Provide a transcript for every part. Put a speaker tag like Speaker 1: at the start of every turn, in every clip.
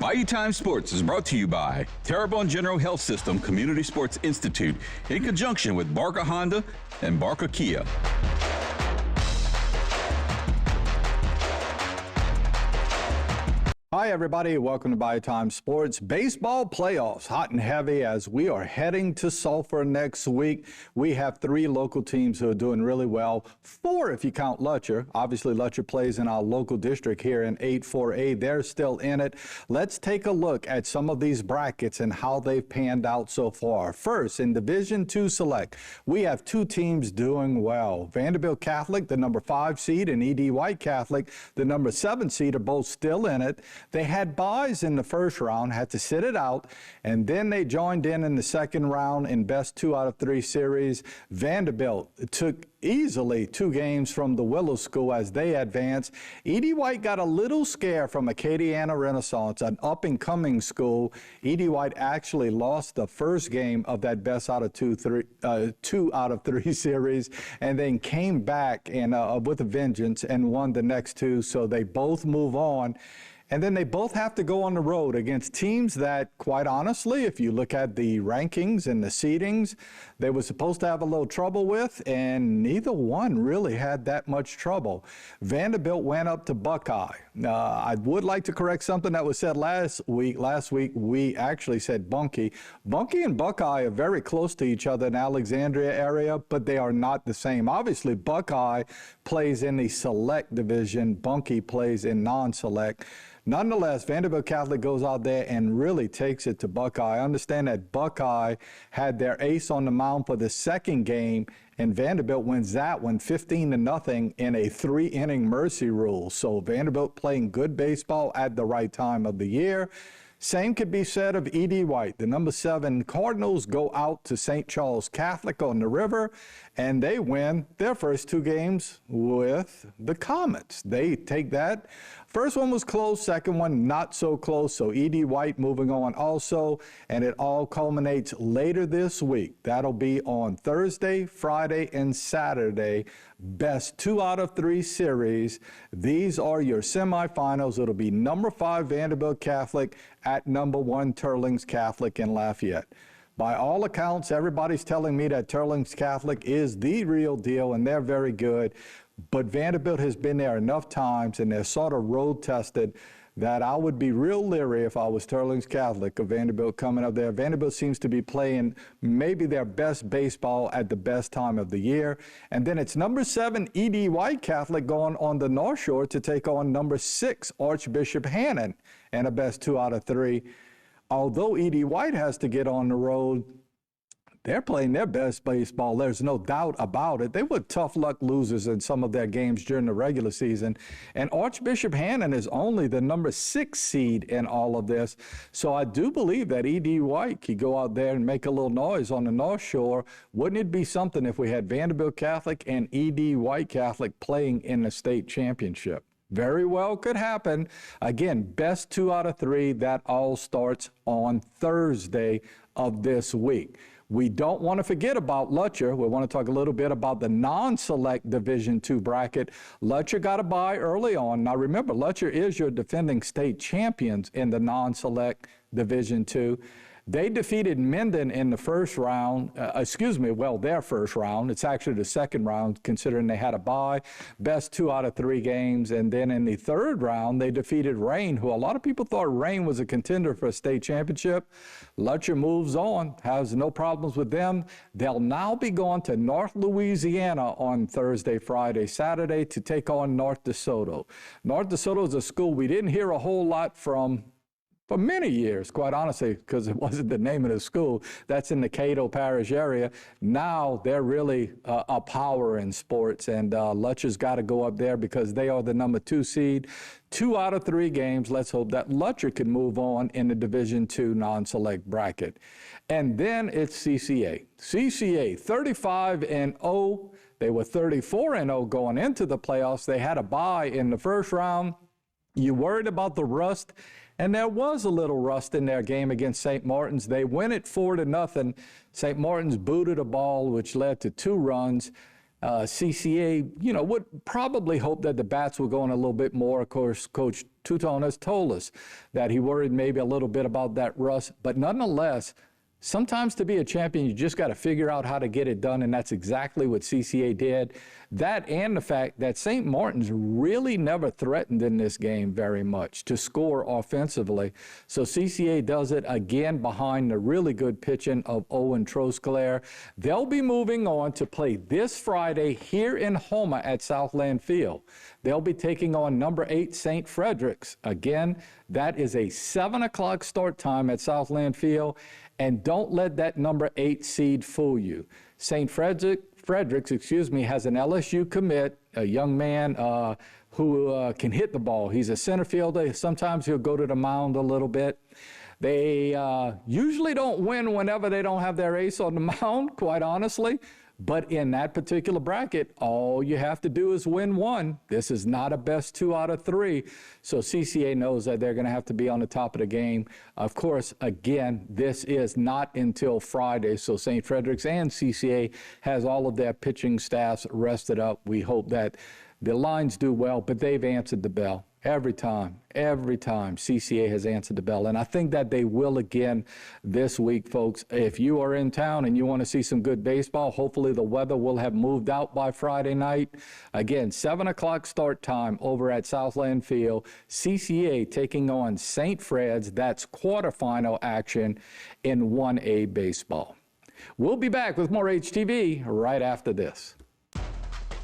Speaker 1: Bayou Time Sports is brought to you by Terrebonne General Health System Community Sports Institute in conjunction with Barker Honda and Barker Kia.
Speaker 2: Hi everybody, welcome to Bayou Time Sports. Baseball playoffs, hot and heavy as we are heading to Sulphur next week. We have 3 local teams who are doing really well. 4 if you count Lutcher. Obviously Lutcher plays in our local district here in 8-4A. They're still in it. Let's take a look at some of these brackets and how they've panned out so far. First, in Division II Select, we have 2 teams doing well. Vanderbilt Catholic, the number 5 seed, and E.D. White Catholic, the number 7 seed, are both still in it. They had byes in the first round, had to sit it out, and then they joined in the second round in best 2 out of 3 series. Vanderbilt took easily 2 games from the Willow School as they advanced. E.D. White got a little scare from Acadiana Renaissance, an up-and-coming school. E.D. White actually lost the first game of that best out of 2 out of 3 series, and then came back and with a vengeance and won the next 2, so they both move on. And then they both have to go on the road against teams that, quite honestly, if you look at the rankings and the seedings, they were supposed to have a little trouble with, and neither one really had that much trouble. Vanderbilt went up to Buckeye. I would like to correct something that was said last week. Last week, we actually said Bunkie. Bunkie and Buckeye are very close to each other in Alexandria area, but they are not the same. Obviously, Buckeye plays in the select division. Bunkie plays in non-select. Nonetheless, Vanderbilt Catholic goes out there and really takes it to Buckeye. I understand that Buckeye had their ace on the mound for the second game, and Vanderbilt wins that one 15-0 in a 3-inning mercy rule. So Vanderbilt playing good baseball at the right time of the year. Same could be said of E.D. White. The number 7 Cardinals go out to St. Charles Catholic on the river, and they win their first 2 games with the Comets. They take that. First one was close, second one not so close, so E.D. White moving on also, and it all culminates later this week. That'll be on Thursday, Friday, and Saturday. Best 2 out of 3 series. These are your semifinals. It'll be number 5 Vanderbilt Catholic at number 1 Turlings Catholic in Lafayette. By all accounts, everybody's telling me that Turlings Catholic is the real deal, and they're very good. But Vanderbilt has been there enough times, and they're sort of road tested, that I would be real leery if I was Turlings Catholic of Vanderbilt coming up there. Vanderbilt seems to be playing maybe their best baseball at the best time of the year. And then it's number 7 E.D. White Catholic going on the North Shore to take on number 6 Archbishop Hannon in a best 2 out of 3. Although E.D. White has to get on the road, they're playing their best baseball. There's no doubt about it. They were tough luck losers in some of their games during the regular season. And Archbishop Hannon is only the number 6 seed in all of this. So I do believe that E.D. White could go out there and make a little noise on the North Shore. Wouldn't it be something if we had Vanderbilt Catholic and E.D. White Catholic playing in the state championship? Very well could happen. Again, best 2 out of 3. That all starts on Thursday of this week. We don't want to forget about Lutcher. We want to talk a little bit about the non-select Division II bracket. Lutcher got a bye early on. Now remember, Lutcher is your defending state champions in the non-select Division II. They defeated Minden in the first round, their first round. It's actually the second round, considering they had a bye. Best 2 out of 3 games. And then in the third round, they defeated Rain, who a lot of people thought Rain was a contender for a state championship. Lutcher moves on, has no problems with them. They'll now be going to North Louisiana on Thursday, Friday, Saturday to take on North DeSoto. North DeSoto is a school we didn't hear a whole lot from for many years, quite honestly, because it wasn't the name of the school. That's in the Cato Parish area. Now they're really a power in sports, and Lutcher's got to go up there because they are the number 2 seed. 2 out of 3 games. Let's hope that Lutcher can move on in the Division II non-select bracket. And then it's CCA. CCA, 35-0. They were 34-0 going into the playoffs. They had a bye in the first round. You worried about the rust? And there was a little rust in their game against St. Martin's. They win it 4-0. St. Martin's booted a ball, which led to 2 runs. CCA, would probably hope that the bats will go in a little bit more. Of course, Coach Touton has told us that he worried maybe a little bit about that rust, but nonetheless, sometimes to be a champion, you just got to figure out how to get it done, and that's exactly what CCA did. That and the fact that St. Martin's really never threatened in this game very much to score offensively. So CCA does it again behind the really good pitching of Owen Trosclair. They'll be moving on to play this Friday here in Houma at Southland Field. They'll be taking on number 8 St. Frederick's. Again, that is a 7 o'clock start time at Southland Field. And don't let that number 8 seed fool you. St. Frederick's, has an LSU commit, a young man who can hit the ball. He's a center fielder. Sometimes he'll go to the mound a little bit. They usually don't win whenever they don't have their ace on the mound, quite honestly. But in that particular bracket, all you have to do is win one. This is not a best 2 out of 3. So CCA knows that they're going to have to be on the top of the game. Of course, again, this is not until Friday. So St. Frederick's and CCA has all of their pitching staffs rested up. We hope that the lines do well, but they've answered the bell. Every time CCA has answered the bell. And I think that they will again this week, folks. If you are in town and you want to see some good baseball, hopefully the weather will have moved out by Friday night. Again, 7 o'clock start time over at Southland Field. CCA taking on St. Fred's. That's quarterfinal action in 1A baseball. We'll be back with more HTV right after this.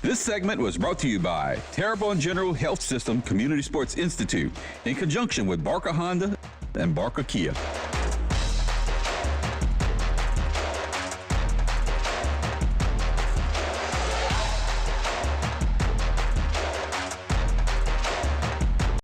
Speaker 1: This segment was brought to you by Terrebonne General Health System Community Sports Institute in conjunction with Barker Honda and Barker Kia.